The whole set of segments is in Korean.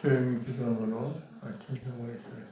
조용히 기도함으로 아침 생활을 시작합니다.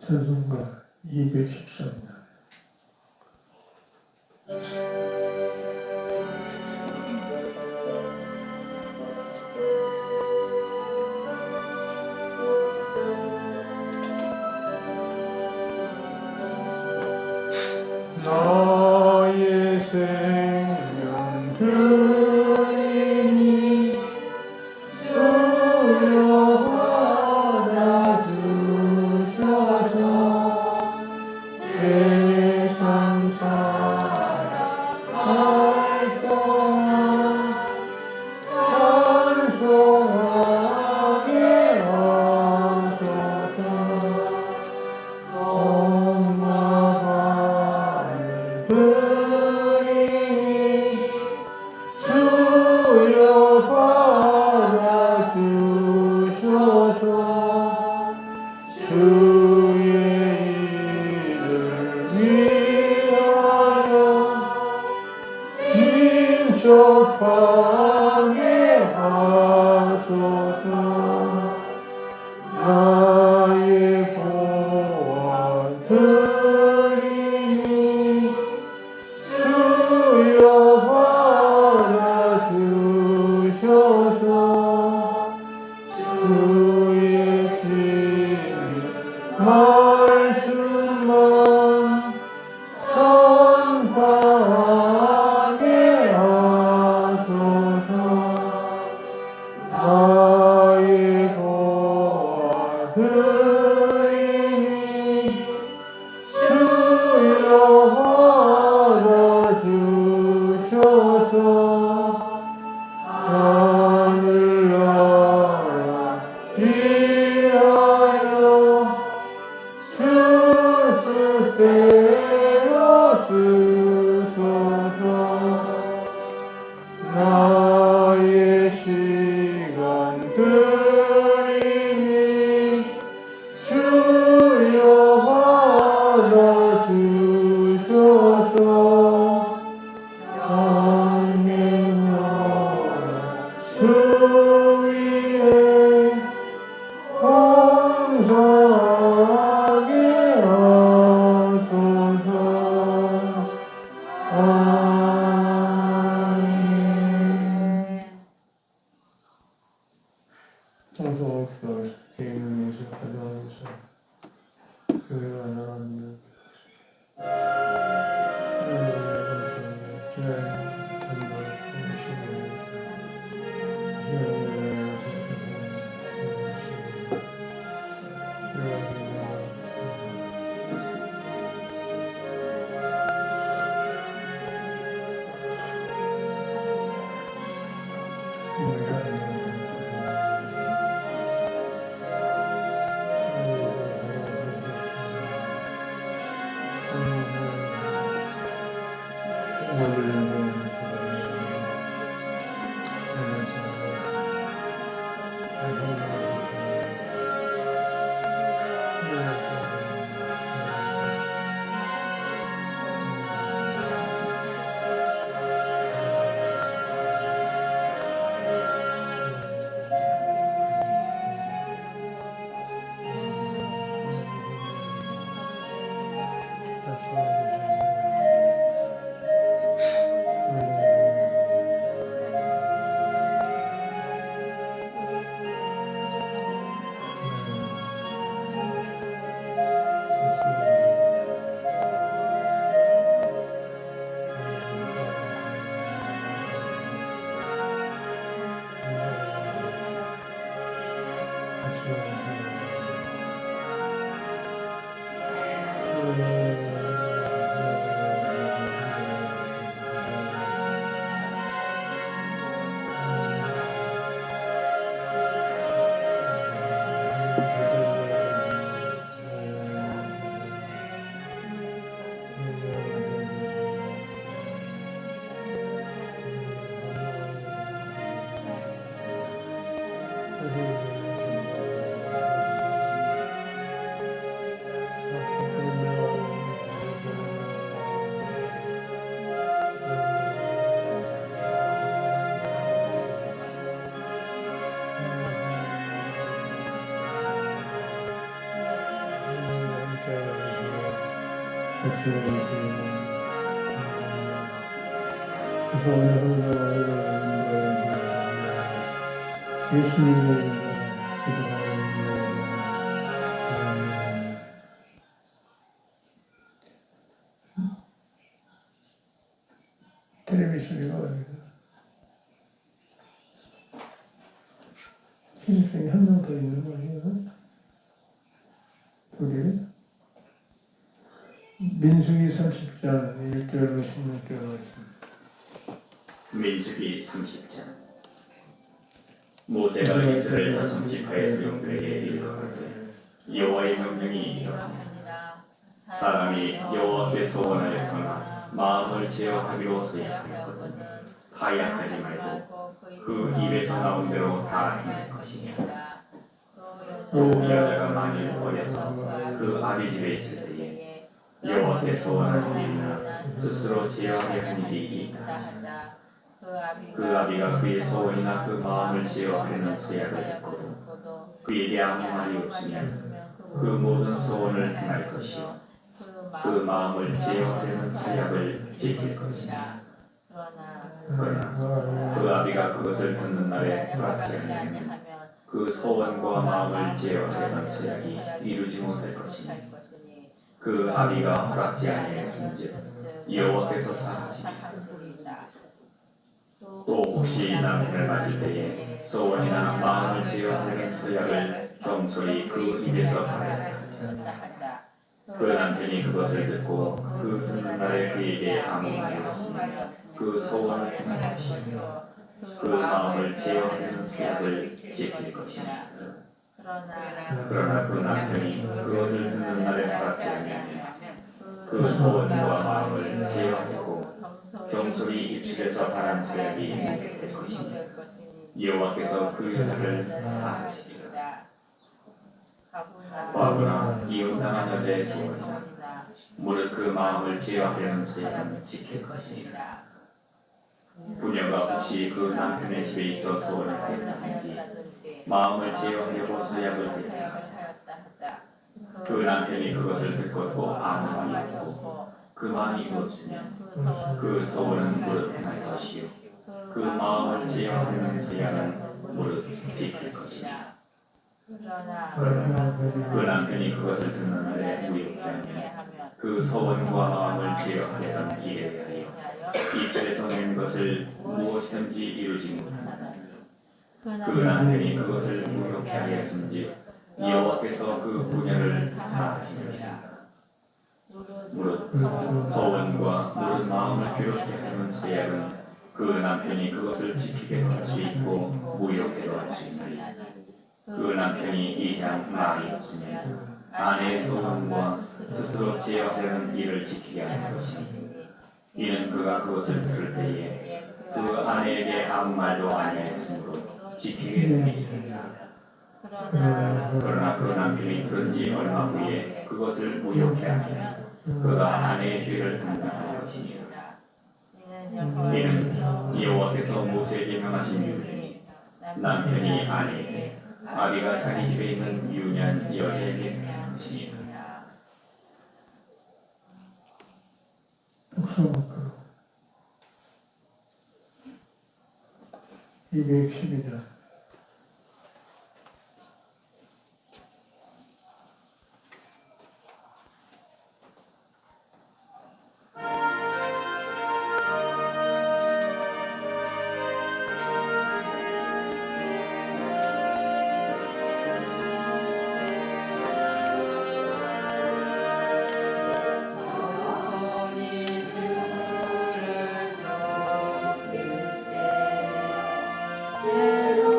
찬송가 213장. 나의 생명 드리니 주여 받아주셔서 세상 살아갈 동안 찬송하게 하소서. 드리니 주여 받아주셔서 주의 이름 위하여 인접하게 하소서. 나의 보안 드리니 주여 받아주셔서 주의 진리 말씀만 전파하게 하소서. 나의 보안 드리니 주여 받아주셔서 하늘나라 위하여 주 뜻대로 쓰소서. 나의 시간 드리니 주여 받아주셔서 평생여러 주 위에 봉사하게 하소서. 아멘. 성소옥설 개인을 위해서 가져가면서 교회가 나갑니다. 같이 예수님의 기도하옵나이다. 아멘. 텔레비 소리가 어디가? 신입생이 한 명 더 있는 거 아니에요? 둘이? 민수기 30장 1절로 16절 말씀. 민수기 30장 모세가 이스라엘 자손 지파의 소용들에게 이르거든 여호와의 명령이 이러하니라 사람이 여호와께 소원하였거나 마음을 제어하기로 서약하였거든 하약하지 말고 그 입에서 나온 대로 다 행할 것이니라 또 여자가 만일 어려서 그 아비 집에 있을 때에 여호와께 소원한 일이 있나 스스로 제어하게 한 일이 있다 하자 그 아비가 그의 소원이나 그 마음을 제어하려는 서약을 듣고도 그에게 아무 말이 없으면 그 모든 소원을 행할 것이요 그 마음을 제어하려는 서약을 지킬 것이다. 그러나 그 아비가 그것을 듣는 날에 불합치 아니하면 그 소원과 마음을 제어하려는 서약이 이루지 못할 것이니 그 아비가 허락지 아니하였은즉 여호와께서 사하시리라. 또 혹시 남편을 맞을 때에 소원이나 마음을 제어하려는 서약을 경솔히 그 입에서 발하자. 그 남편이 그것을 듣고 그 듣는 날에 그에게 아무 말이 없으면 그 소원을 행할 것이요 그 마음을 제어하려는 서약을 지킬 것이니라. 그러나 그 남편이 그것을 듣는 날에 허락지 아니하면 그 소원과 마음을 제어하고 경솔히 입술에서 발한 서약이 될 것이니 여호와께서 그 여자를 사하시리라. 과부나 이혼당한 여자의 소원 무릇 그 마음을 제어하려는 서약은 지킬 것이니라. 부녀가 혹시 그 남편의 집에 있어 소원을 하였다든지 마음을 제어하려고 서약을 하였다. 그 남편이 그것을 듣고도 아무 말이 없고 그 마음이 없으면 그 소원은 무릇 행할 것이요 그 마음을 제어하려는 서약은 무릇 지킬 것이다. 그 남편이 그것을 듣는 날에 무익게 하면 그 소원과 마음을 제어하려는 일에 대하여 입술에서 낸 것을 무엇이든지 이루지 못하나니 그 남편이 그것을 무효케 하였은지 여호와께서 그 부녀를 사하시느니라. 무릇 소원과 무릇 마음을 괴롭게 하는 서약은 그 남편이 그것을 지키게도 할 수 있고 무효케도 할 수 있으니 그 남편이 이해한 말이 없으면 아내의 소원과 스스로 제어하려는 일을 지키게 하는 것이니 이는 그가 그것을 들을 때에 그 아내에게 아무 말도 아니하였으므로 지키게 되리라. 그러나 그 남편이 들은 지 얼마 후에 그것을 무효케 하면 그가 아내의 죄를 담당할 것이니라. 이는 여호와께서 모세에게 명하신 율이니 남편이 아내에게 아비가 자기 집에 있는 유년 여자에게 행한 것이니라. 독서목으로 210이다. 내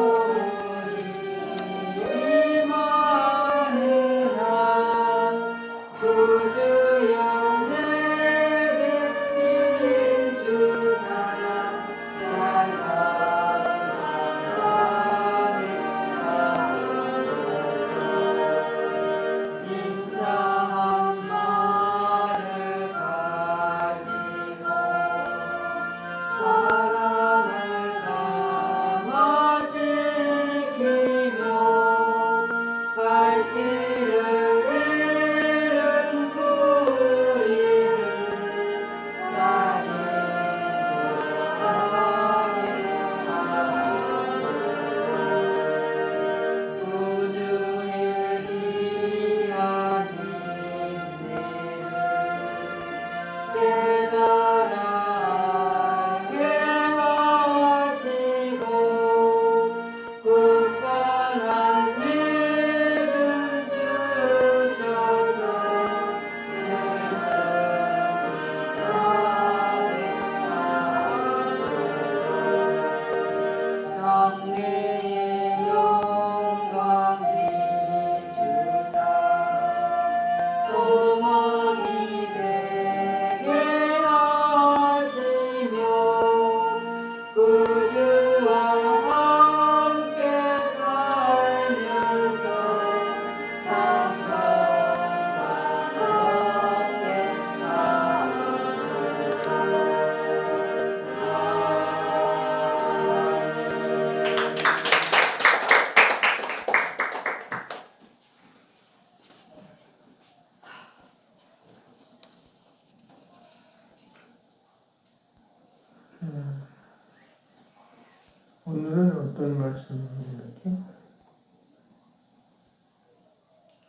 어떤 말씀이었죠?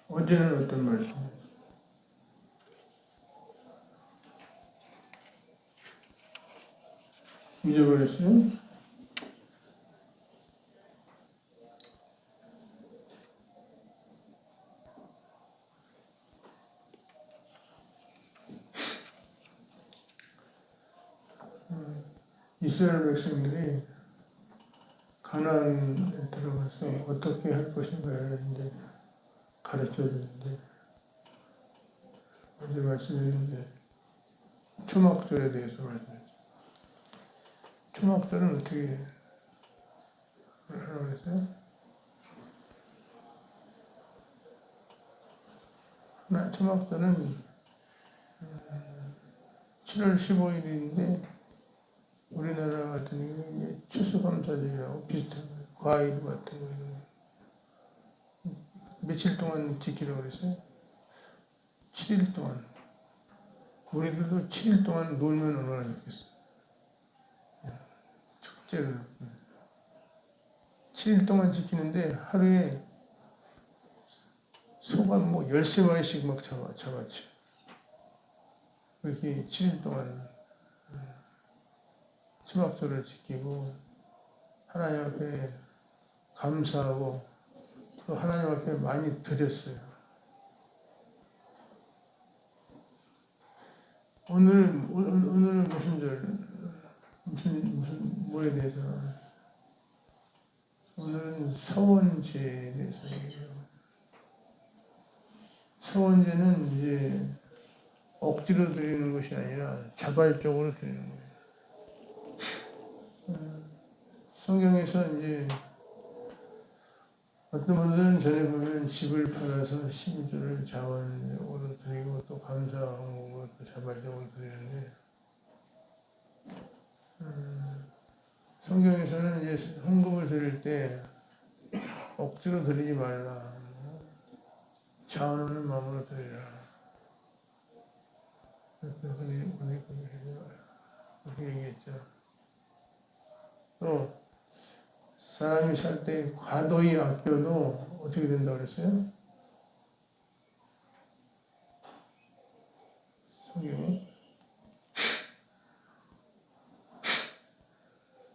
어제는 어떤 말씀이었죠? 잊어버렸어요? 이스라엘 백성들이 가나안에 들어가서 어떻게 할 것인가를 이제 가르쳐 주는데, 어제 말씀드렸는데 초막절에 대해서 말씀했죠. 초막절은 어떻게 하라고 했어요? 초막절은 7월 15일인데 우리나라 같은 경우에 추수감사절이라고 비슷한 거예요. 과일 같은 거 이런 거. 며칠 동안 지키라고 그랬어요? 7일 동안. 우리들도 7일 동안 놀면 얼마나 좋겠어. 축제를. 7일 동안 지키는데 하루에 소가 뭐 13마리씩 막 잡았지. 그렇게 7일 동안 초막절을 지키고 하나님 앞에 감사하고 또 하나님 앞에 많이 드렸어요. 오늘은 무슨 절, 무슨 뭐에 대해서? 오늘은 서원제에 대해서 얘기해요. 서원제는 이제 억지로 드리는 것이 아니라 자발적으로 드리는 거예요. 성경에서 이제 어떤 분들은 전에 보면 집을 팔아서 12조를 자원으로 드리고 또 감사하고 또 자발적으로 드리는데, 성경에서는 이제 헌금을 드릴 때 억지로 드리지 말라. 자원하는 마음으로 드리라. 그렇게 얘기했죠. 또 사람이 살 때 과도히 아껴도 어떻게 된다고 그랬어요? 성경에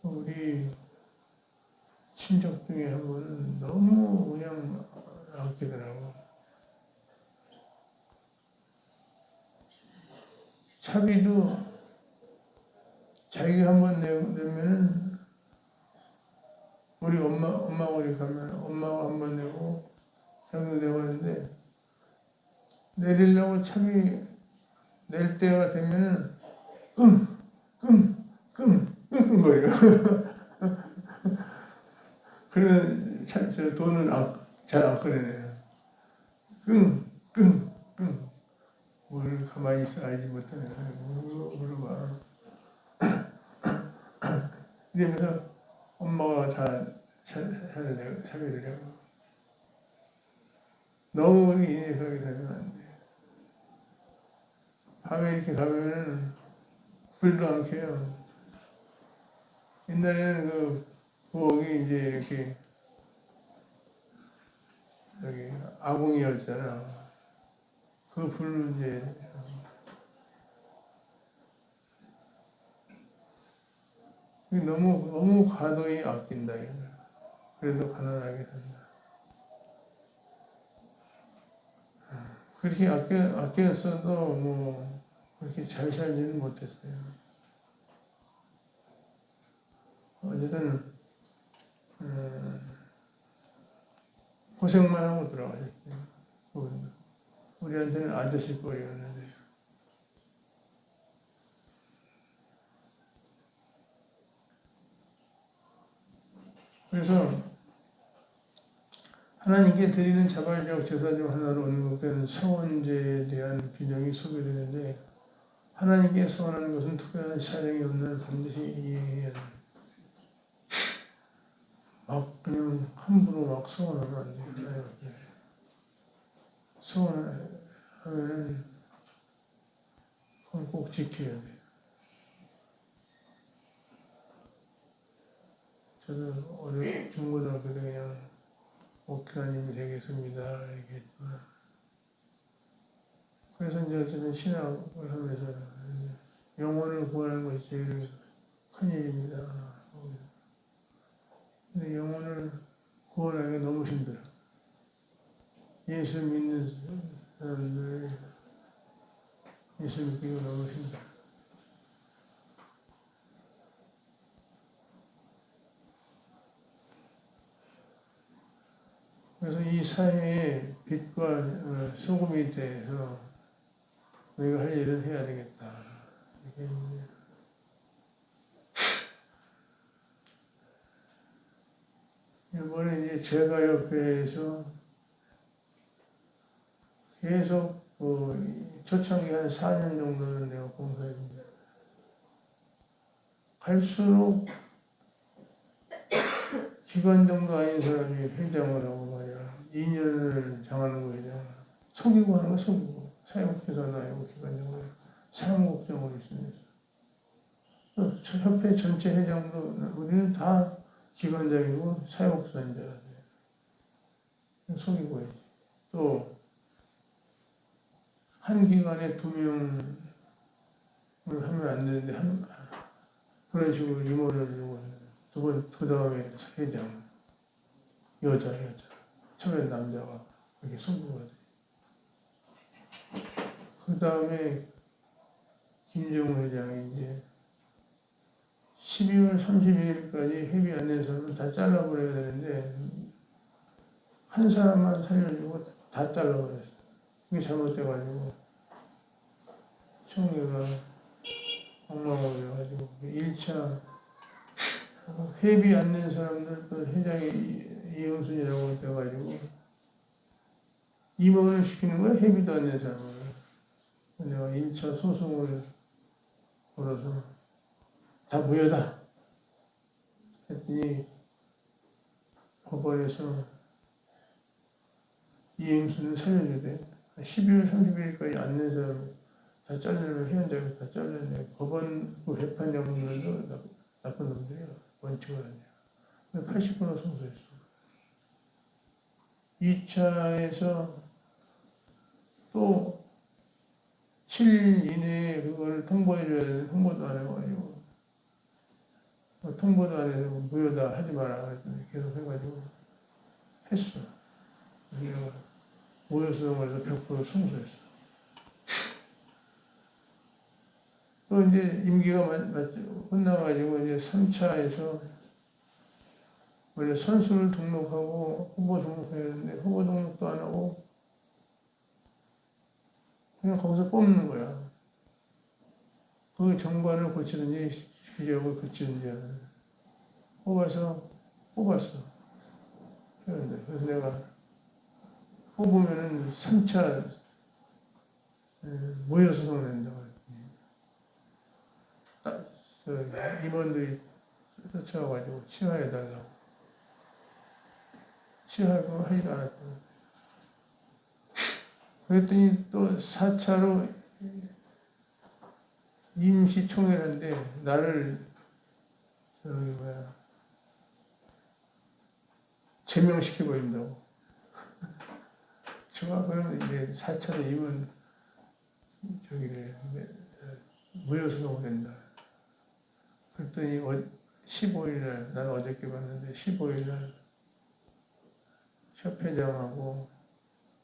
우리 친척 중에 한 분은 너무 그냥 아끼더라고. 차비도 자기가 한 번 내면은 우리 엄마가 우리 가면 엄마가 한 번 내고 자기도 내고 하는데, 내리려고 차비 낼 때가 되면은 끙끙거려. 그러면 저 돈은 잘 안 꺼내네요. 끙. 뭘 가만히 있어 알지 못하네. 물어봐. 이러면서 엄마가 차비를 내고. 너무 우리 인위하게 되면 안 돼. 밤에 이렇게 가면은 불도 안 켜요. 옛날에는 그 부엌이 이제 이렇게 여기 아궁이였잖아. 그 불로 이제 너무 과도히 아낀다. 그래도 가난하게 산다. 그렇게 아꼈어도 뭐 그렇게 잘 살지는 못했어요. 어쨌든 고생만 하고 돌아가셨어요. 우리한테는 아저씨 뻘이었는데. 그래서 하나님께 드리는 자발적 제사 중 하나로 언급되는 서원제에 대한 규정이 소개되는데, 하나님께 서원하는 것은 특별한 사정이 없는 반드시 이해해야 합니다. 막 그냥 함부로 막 서원하면 안 돼요. 서원하면 그걸 꼭 지켜야 돼요. 저도 어느 중고등학교 때 그냥 목회자님이 되겠습니다 이렇게 했지만, 그래서 이제 어쨌든 신학을 하면서 영혼을 구하는 것이 제일 큰 일입니다. 근데 영혼을 구원하기가 너무 힘들어. 예수 믿는 사람들, 예수 믿기가 너무 힘들어. 그래서 이 사회의 빛과 소금이 돼서 우리가 할 일을 해야 되겠다. 이게 이번에 이제 제가 옆에서 계속 초창기 한 4년 정도는 내가 봉사했는데, 갈수록 기간 정도 아닌 사람이 회장을 하고 말이야. 2년을 장하는 거예요. 속이고 하는 거 속이고. 사회복지사도 아니고 기간 정도. 사무국장으로 있습니다. 저 협회 전체 회장도 우리는 다 기관장이고 사회복지사인 줄 알았어요. 속이고 해야지. 또 한 기관에 2명을 하면 안 되는데 그런 식으로 임원을 주고 그 다음에 회장 여자 처음에 남자가 그렇게 속이고 하지. 그 다음에 김정우 회장이 이제 12월 31일까지 회비 안 낸 사람은 다 잘라버려야 되는데 한 사람만 살려주고 다 잘라버렸어. 그게 잘못돼가지고 총회가 엉망으로 해가지고 1차 회비 안 낸 사람들 또 회장이 이영순이라고 돼가지고 임원을 시키는 거야. 회비도 안 낸 사람을. 내가 1차 소송을 걸어서 다 무효다 했더니 법원에서 이행수는 살려주대. 12월 31일까지 안 낸 사람 다 잘리면 회원장이 다 잘렸네. 법원 그 재판장들도 나쁜 놈들이야. 원칙을 하냐. 80% 성소했어. 2차에서 또 7일 이내에 그거를 통보해줘야 되는데 통보도 안 해가지고 통보도 안 해서 무효다 하지 마라 그랬더니 계속 해가지고 했어. 내가 모여서 100% 성소했어. 또 이제 임기가 끝나가지고 이제 3차에서 원래 선수를 등록하고 후보 등록해야 되는데 후보 등록도 안 하고 그냥 거기서 뽑는 거야. 그 정관을 고치든지 규정을 고치든지 하는. 뽑았어. 그래서 내가 뽑으면은 3차 모여소송을 낸다고. 임원들이 쫓아와가지고 취하해달라고. 취하고 하지도 않았고. 그랬더니 또 4차로 임시총회인데 나를 제명시켜버린다고. 좋아, 그러면 이제 4차로 임원 무효소송을 낸다. 그랬더니 15일날, 나는 어저께 봤는데 15일날 협회장하고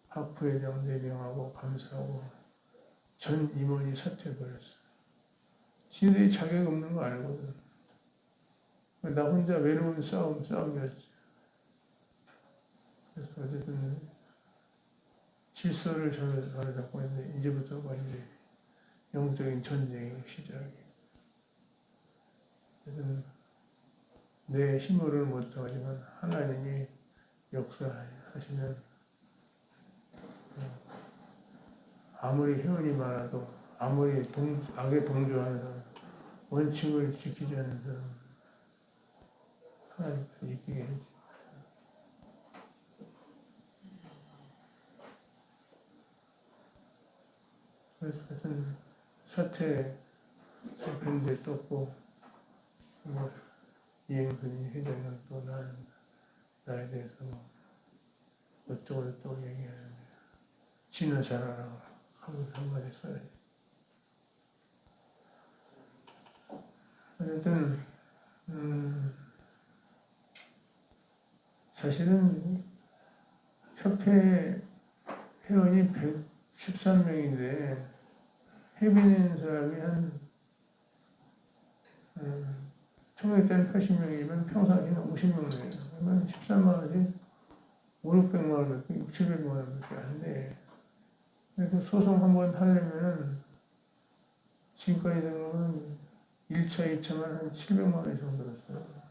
학부회장 4명하고 감사하고 전 임원이 사퇴해버렸어. 지들이 자격 없는 거 알거든. 나 혼자 외로운 싸움이었지. 그래서 어쨌든 질서를 잘 잡고 있는데 이제부터가 이제 영적인 전쟁의 시작이. 그래서 내 힘으로는 못하지만 하나님이 역사하시면 아무리 회원이 많아도 아무리 악에 동조하는 사람, 원칙을 지키지 않는 사람 하나님께서 이기게 해주죠. 그래서 하여튼 사태 변제 떴고 이행선이 회장은 또 나에 대해서 어쩌고 얘기하는데 지는 잘하라고 하고 한마디 써야지. 어쨌든 사실은 협회 회원이 113명인데 해비낸 사람이 한 총회 때는 80명이면 평상시는 50명이에요. 그러면 13만 원씩 5, 600만 원밖에 6, 700만 원밖에 안 돼. 그래서 소송 한번 하려면 지금까지 된 거는 1차, 2차만 한 700만 원 이상 들었어요.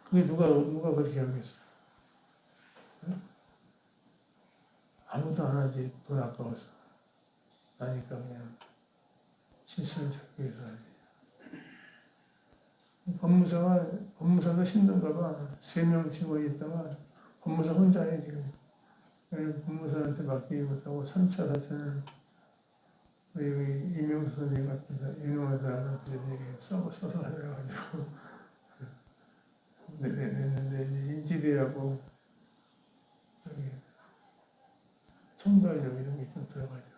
그게 누가 그렇게 하겠어? 응? 아무도 안 하지. 돈 아까워서. 나니까 그냥 실수를 찾기 위해서 하지. 법무사도 힘든가 봐. 3명 직원이 있다가 법무사 혼자 해 지금. 법무사한테 맡기지 못하고 3차, 4차는 여기 이명수 선생님 같은 유명한 사람한테 써서 해가지고 냈는데 인지대하고 여기 성달력 이런 게 좀 들어가죠.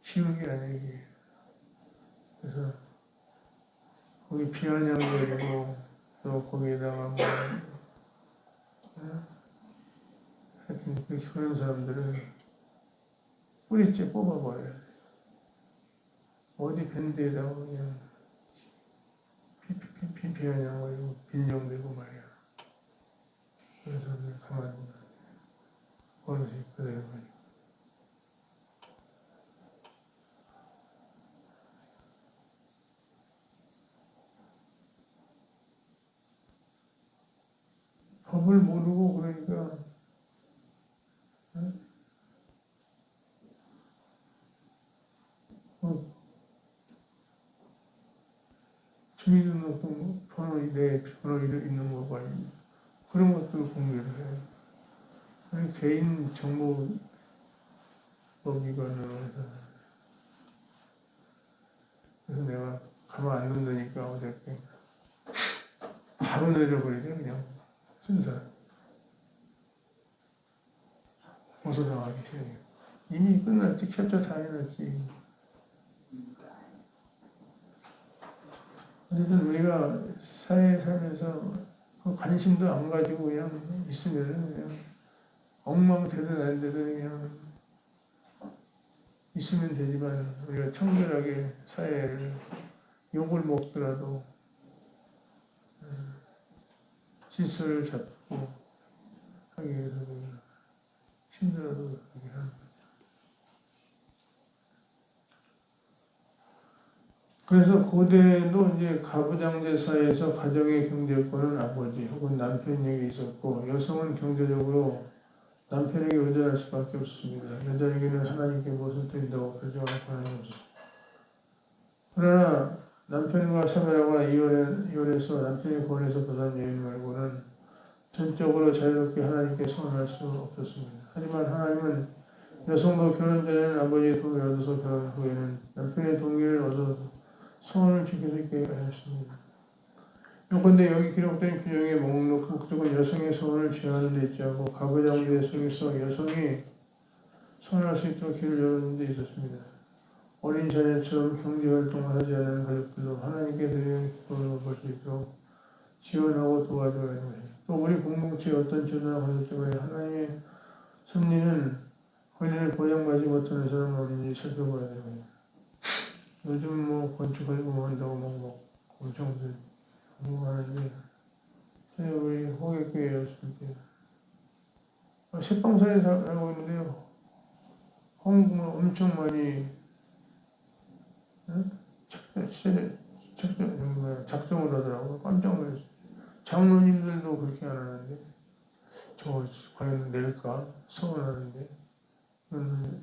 쉬운 게 아니에요 이게. 그래서 거기 비아냥거리고 또 거기에다가 뭐 하여튼 그런 사람들은 뿌리째 뽑아버려야 돼. 어디 밴드에다가 그냥 비아냥거리고 빈정대고 말이야. 그래서 그냥 가만히 버릇이 그대로 가지고. 법을 모르고 그러니까 주민등록증 내 번호 있는 거가 그런 것들을 공개를 해. 아니, 개인 정보법이거는 그래서 내가 가만 안 둔다니까 어저께 바로 내려버리래 그냥 순서 고소당하기 싫어. 이미 끝났지. 캡처 다 해놨지. 어쨌든 우리가 사회에 살면서 그 관심도 안 가지고 그냥 있으면은 그냥 엉망되든 안 되든 그냥 있으면 되지만 우리가 청결하게 사회를 욕을 먹더라도 질서를 잡고 하기 위해서 힘들어도 그렇게 하는 거죠. 그래서 고대에도 이제 가부장제 사이에서 가정의 경제권은 아버지 혹은 남편에게 있었고 여성은 경제적으로 남편에게 의존할 수밖에 없습니다. 여자에게는 하나님께 무엇을 드린다고 결정할 권한이 없습니다. 그러나 남편과 사별하거나 이혼해서 남편의 권에서 벗어난 여인 말고는 전적으로 자유롭게 하나님께 소원할 수 없었습니다. 하지만 하나님은 여성도 결혼 전에는 아버지의 동의를 얻어서 결혼 후에는 남편의 동의를 얻어서 소원을 지킬 수 있게 하였습니다. 그런데 여기 기록된 규정의 목록 목적은 여성의 소원을 제한하는 데 있지 않고 가부장제 속에서 여성이 소원할 수 있도록 길을 열어주는 데 있었습니다. 어린 자녀처럼 경제활동을 하지 않은 가족들도 하나님께 드리는 기도를 볼 수 있도록 지원하고 도와줘야 하는 것입니다. 또 우리 공동체의 어떤 전화나 가족들과의 하나님의 섭리는 권리를 보장받지 못하는 사람은 어딘지 살펴봐야 됩니다. 요즘 뭐 건축하려고 뭐 한다고 막 엄청 하는데 우리 호객교회였을 때 새빵살에 살고 있는데요. 헌금을 엄청 많이 작정을 하더라고요. 깜짝 놀랐어요. 장로님들도 그렇게 안 하는데 저 과연 낼까 서운하는데 그런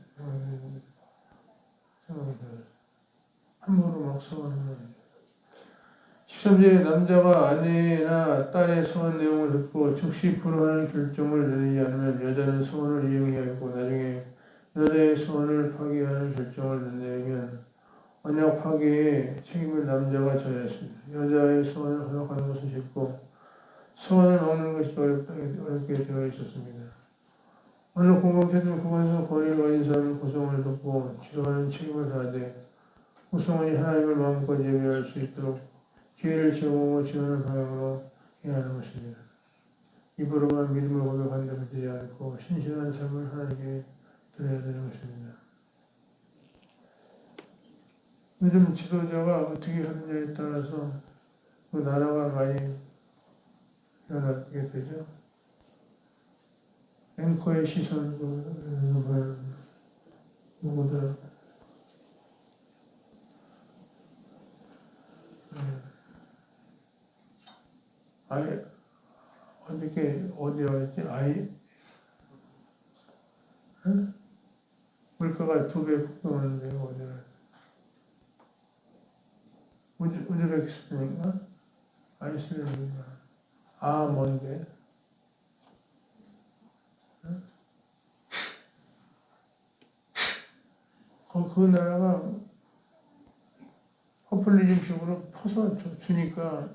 생각이 들어요. 함부로 막 서운하는 13절에 남자가 아내나 딸의 서원 내용을 듣고 즉시 불허하는 결정을 내리지 않으면 여자는 서원을 이행해야 하고 나중에 여자의 서원을 파기하는 결정을 내리면 언약 파기에 책임을 남자가 져야 했습니다. 여자의 소원을 허락하는 것은 쉽고 소원을 먹는 것이 어렵게 되어 있었습니다. 어느 공동체든 그곳에서 권위를 가진 사람은 구성원을 돕고 지도하는 책임을 다하되 구성원이 하나님을 마음껏 예배할 수 있도록 기회를 제공하고 지원하는 방향으로 해야 하는 것입니다. 입으로만 믿음을 고백한다면 되지 않고 신실한 삶을 하나님께 드려야 되는 것입니다. 요즘 지도자가 어떻게 하느냐에 따라서 그 나라가 많이 변하게 되죠. 앵커의 시선, 누구들, 아예, 어디라고 했지? 응? 물가가 2배 폭등하는데, 어디를. 우즈베키스탄인가? 아이슬란드인가? 뭔데? 응? 그 나라가 포퓰리즘식으로 퍼서 주니까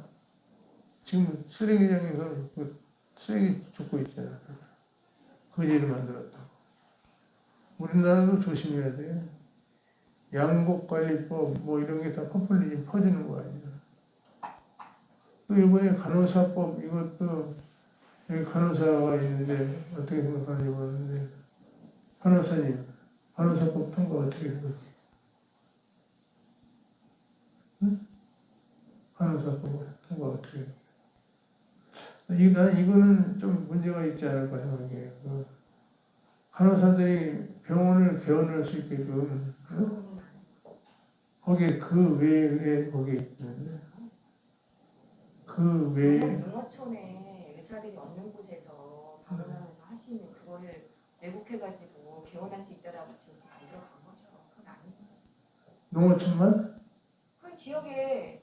지금 쓰레기장에서 그 쓰레기 줍고 있잖아. 거지를 만들었다고. 우리나라도 조심해야 돼. 양곡관리법 뭐 이런 게 다 포퓰리즘 퍼지는 거 아니야. 또 이번에 간호사법 이것도 여기 간호사가 있는데 어떻게 생각하는지 모르는데 간호사님 간호사법 통과 어떻게 생각해? 응? 간호사법 통과 어떻게 해? 난 이거는 좀 문제가 있지 않을까 생각해요. 간호사들이 병원을 개원할 수 있게끔 거기에 그 외에 거기에 있는데 그 외에 농어촌에 의사들이 없는 곳에서 병원을 할 수 있는 그거를 왜곡해가지고 개원할 수 있다라고 지금 만들어간 거죠. 그건 아니에요. 농어촌만? 그 지역에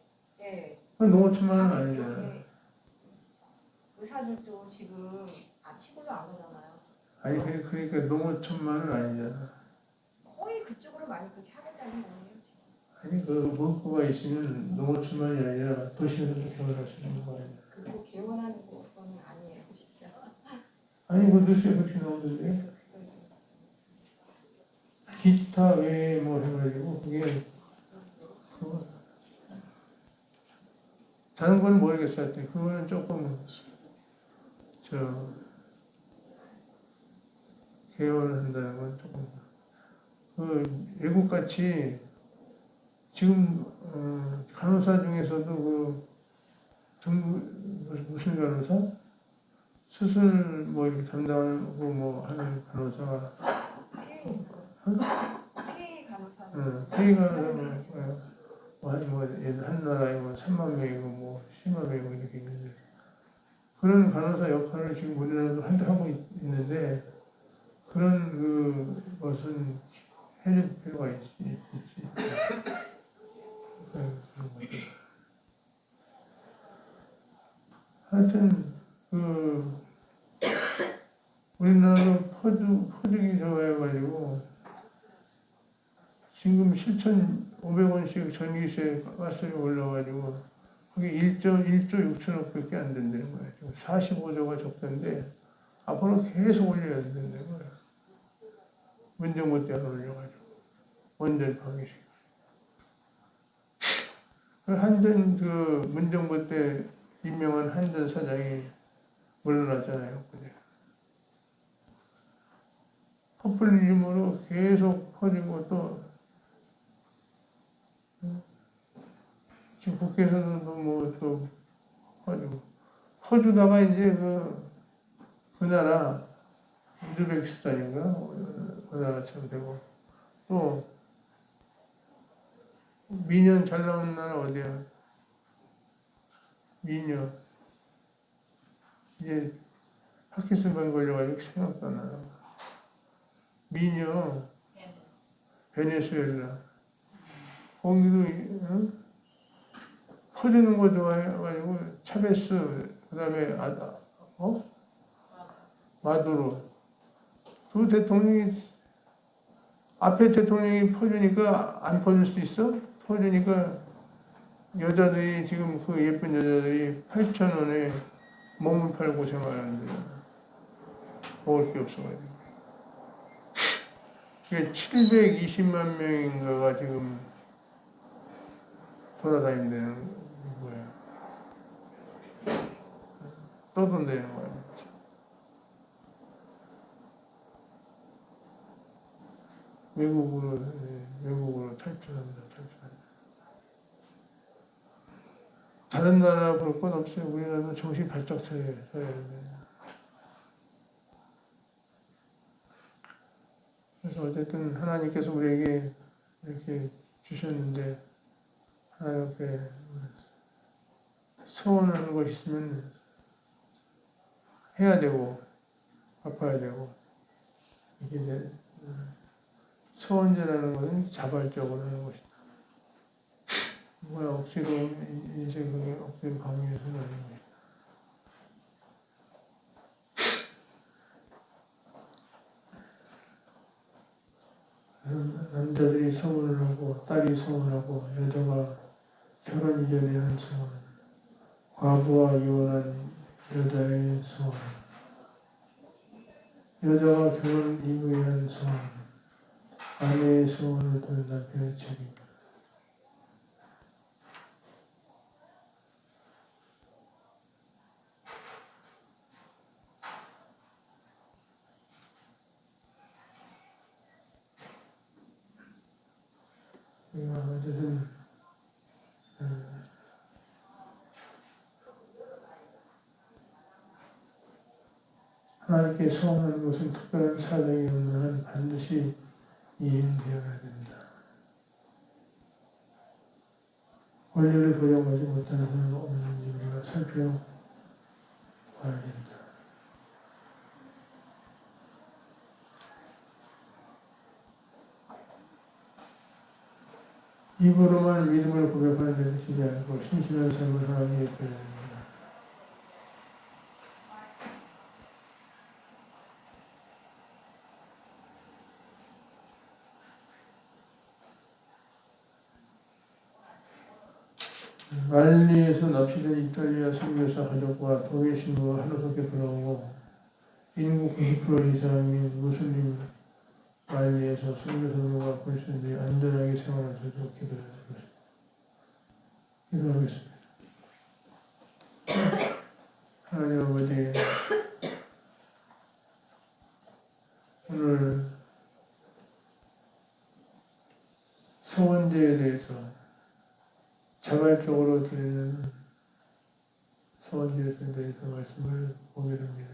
그 농어촌만은 아니잖아. 의사들도 지금 시골로 안 가잖아요. 아니 그러니까 농어촌만은 아니잖아. 거의 그쪽으로 많이 그렇게 하겠다는 거예요. 지금. 아니 그 문구가 있으면 농어촌만이 아니라 도시에서도 개원할 수 있는 거 아니야. 그거 개원하는 거는 아니에요, 진짜. 아니 그 뉴스에 그렇게 나오는데 기타 외에 뭐 해가지고 그게 그거 다른 건 모르겠어요. 하여튼 그거는 조금 개원을 한다는 건 조금 외국같이 지금 간호사 중에서도 무슨 간호사? 수술 뭐 이렇게 담당하고 뭐 하는 간호사가 K 간호사. K 간호사 한 나라에 뭐 3만 명이고 뭐 10만 명이고 이렇게 있는데 그런 간호사 역할을 지금 우리나라도 하고 있는데 그런 것은 해줄 필요가 있지. 하여튼 우리나라도 퍼주기 좋아해가지고 지금 7,500원씩 전기세 가스비 올라가지고 그게 1조 6천억밖에 안 된다는 거야. 지금 45조가 적자인데 앞으로 계속 올려야 된다는 거야. 문정부 때 안 올려가지고 원전 파기식. 한전 문정부 때 임명한 한전 사장이 물러났잖아요. 포퓰리즘으로 계속 퍼지고 또 지금 국회에서도 뭐 또 퍼주다가 이제 그 나라 우즈베키스탄인가 그 나라처럼 되고 또 미년 잘 나오는 나라 어디야? 미녀 이제 파킨슨병 걸려가지고 생각도 안 나요. 미녀 베네수엘라 거기도 퍼주는 거 좋아해가지고 차베스 그다음에 마두로 두 대통령이 앞에 대통령이 퍼주니까 안 퍼줄 수 있어? 퍼주니까 여자들이 지금 그 예쁜 여자들이 8,000원에 몸을 팔고 생활하는데 먹을 게 없어가지고. 이게 720만 명인가가 지금 돌아다닌다는 거야. 떠돈다는 거야. 외국으로 탈출한다. 다른 나라 볼 건 없어요. 우리나라도 정신 바짝 차려야 돼. 그래서 어쨌든 하나님께서 우리에게 이렇게 주셨는데 하나님 앞에 소원하는 것이 있으면 해야 되고 갚아야 되고 이게 이제 소원제라는 것은 자발적으로 하는 것이다. 뭐야 억지로 이제 그게 억지로 강요해서는 안 되는 것이다. 남자들이 소원을 하고 딸이 소원하고 여자가 결혼 이전에 한 소원, 과부와 이혼한 여자의 소원, 여자가 결혼 이후에 한 소원, 아내의 소원을 들은 남편의 책임. 어쨌든 하나님께 소원하는 것은 특별한 사정이 없는 한 반드시 이행되어야 된다. 권리를 부여하지 못하는 사람은 없는지 우리가 살펴봐야 된다. 입으로만 믿음을 고백하는 데 그치지 않고 신실한 삶을 하나님께 드려야 됩니다. 말리에서 납치된 이탈리아 선교사 가족과 동해 신부가 하루속에 돌아오고 인구 90% 이상이 무슬림 말리에서 선교사들과 불신들이 안전하게 생활할 수 있도록 기도해야 될 것입니다. 기도하겠습니다. 하나님 아버지, 오늘 소원제에 대해서 자발적으로 드리는 소원제에 대해서 말씀을 보게 됩니다.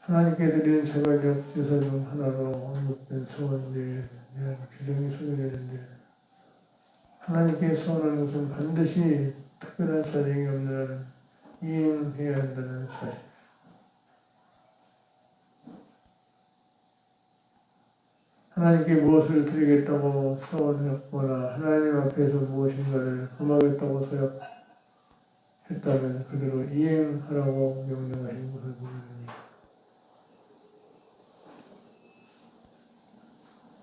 하나님께 드리는 자발적 제사 중 하나로 언급된 소원제에 대한 규정이 소개되는데 하나님께 소원하는 것은 반드시 특별한 사정이 없는 한 이행해야 한다는 사실. 하나님께 무엇을 드리겠다고 소원했거나 하나님 앞에서 무엇인가를 금하겠다고 소약했다면 그대로 이행하라고 명령하신 것을 보게 됩니다.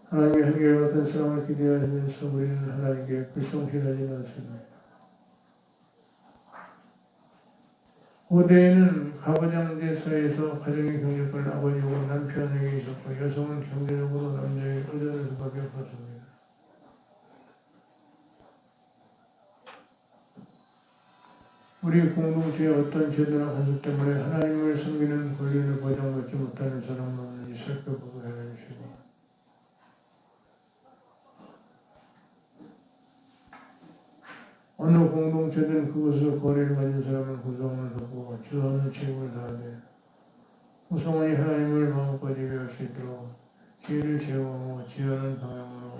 하나님의 한결같은 사랑을 기대하면서 우리는 하나님께 불성실하지 않습니다. 고대에는 가부장제사에서 가정의 경력을 아버지 혹은 남편에게 있었고 여성은 경제적으로 남자에게 의존할 수밖에 없었습니다. 우리 공동체의 어떤 제도나 관습 때문에 하나님을 섬기는 권리를 보장받지 못하는 사람은 없는지 살펴보고 해주시고 어느 공동체든 그것을 거래를 가진 사람은 구성을 하고 주어하는 책임을 다하되 구성원이 하나님을 마음껏 예배할 수 있도록 지혜를 제공하고 지혜하는 방향으로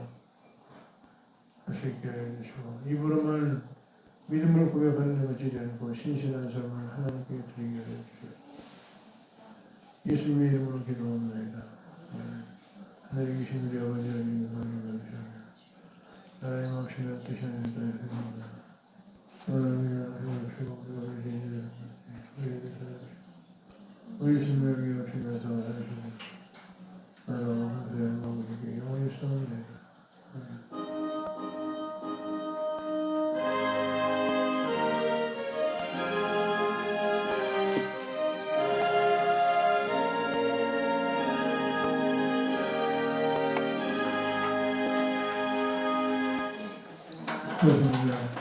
할 수 있게 해주시고 입으로만 믿음을 고백하는 데 그치지 않고 신실한 삶을 하나님께 드리게 해주시고 예수님의 이름으로 기도합니다. 하나님 계신 우리 아버지 하나님 감사합니다. 나라의 맙시다 뜻이 아닌 따에 회복합니다. 우리 신명이 없이면서 나라와 함께 영원히 싸우네. 그렇습니다.